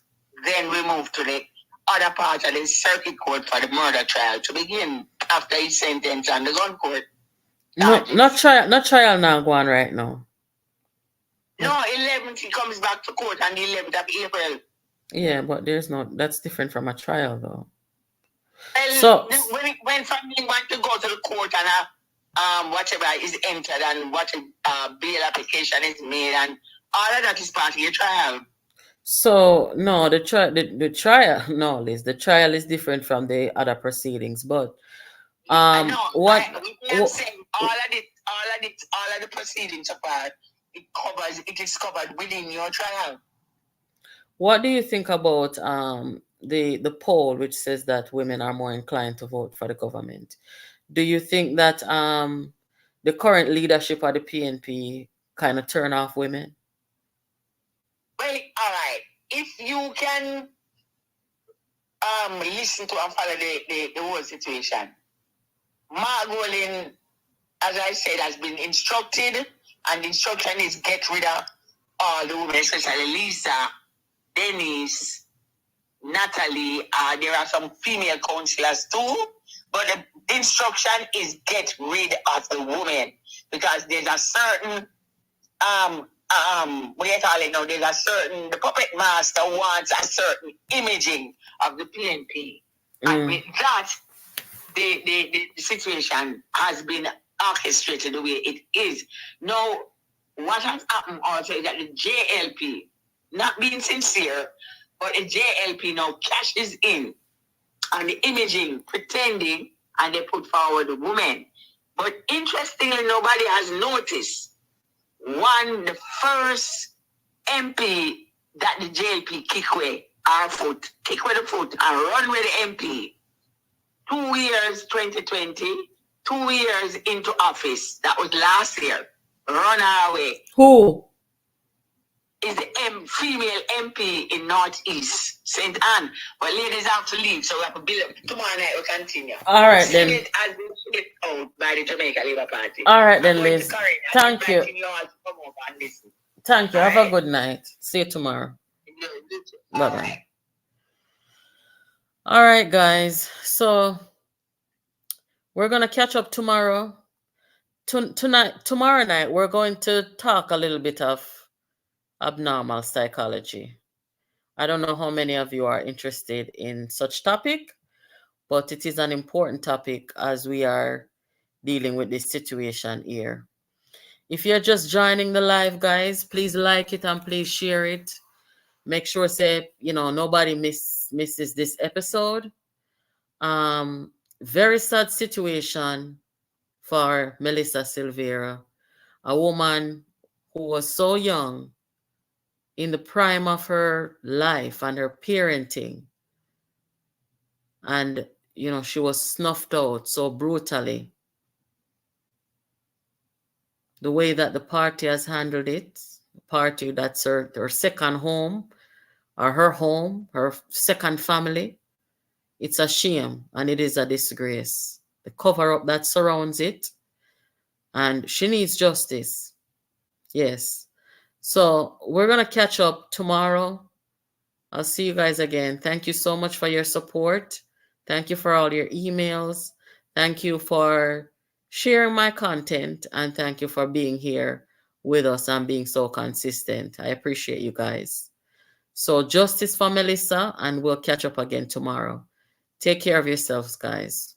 [SPEAKER 2] Then we move to the other part of the circuit court for the murder trial to begin after his sentence on the gun court.
[SPEAKER 1] No, not trial now go on right now.
[SPEAKER 2] No, 11th he comes back to court on the 11th of April.
[SPEAKER 1] Yeah, but that's different from a trial though.
[SPEAKER 2] Well,
[SPEAKER 1] so
[SPEAKER 2] when family want to go to the court and whatever is entered and what bail application is made and all of that is part of your trial.
[SPEAKER 1] So no, the trial no, Liz, the trial is different from the other proceedings. But
[SPEAKER 2] I know, I'm saying all of the proceedings apart, it is covered within your trial.
[SPEAKER 1] What do you think about the poll which says that women are more inclined to vote for the government? Do you think that the current leadership of the PNP kind of turn off women?
[SPEAKER 2] Well, all right. If you can listen to and follow the whole situation, Mark Golding, as I said, has been instructed, and the instruction is get rid of all the women, especially Lisa, Denise, Natalie. There are some female councillors too, but the instruction is get rid of the women because there's a certain what do you call it now? There's a certain, the puppet master wants a certain imaging of the PNP. And with that, the situation has been orchestrated the way it is. Now, what has happened also is that the JLP, not being sincere, but the JLP now cashes in on the imaging, pretending, and they put forward the woman. But interestingly, nobody has noticed the first MP that the JLP kick away the foot and run with the MP. 2 years, 2020, 2 years into office, that was last year, run away.
[SPEAKER 1] Who?
[SPEAKER 2] Is the female MP in Northeast, St. Anne. But ladies have to leave, so we have to build up. Tomorrow night we'll continue.
[SPEAKER 1] All right, then.
[SPEAKER 2] It has been shipped out by the Jamaica Labour Party.
[SPEAKER 1] All right, then, Liz. Thank you. Thank you. Have a good night. See you tomorrow. Bye-bye. All right, guys. So we're going to catch up tomorrow. Tomorrow night, we're going to talk a little bit of abnormal psychology. I don't know how many of you are interested in such topic, but it is an important topic as we are dealing with this situation here. If you're just joining the live, guys, please like it and please share it. Make sure nobody misses this episode. Very sad situation for Melissa Silvera, a woman who was so young, in the prime of her life and her parenting. And, she was snuffed out so brutally. The way that the party has handled it, the party that's her second home, or her home, her second family, it's a shame and it is a disgrace. The cover-up that surrounds it, and she needs justice. Yes. So we're going to catch up tomorrow. I'll see you guys again. Thank you so much for your support. Thank you for all your emails. Thank you for sharing my content. And thank you for being here with us and being so consistent. I appreciate you guys. So justice for Melissa, and we'll catch up again tomorrow. Take care of yourselves, guys.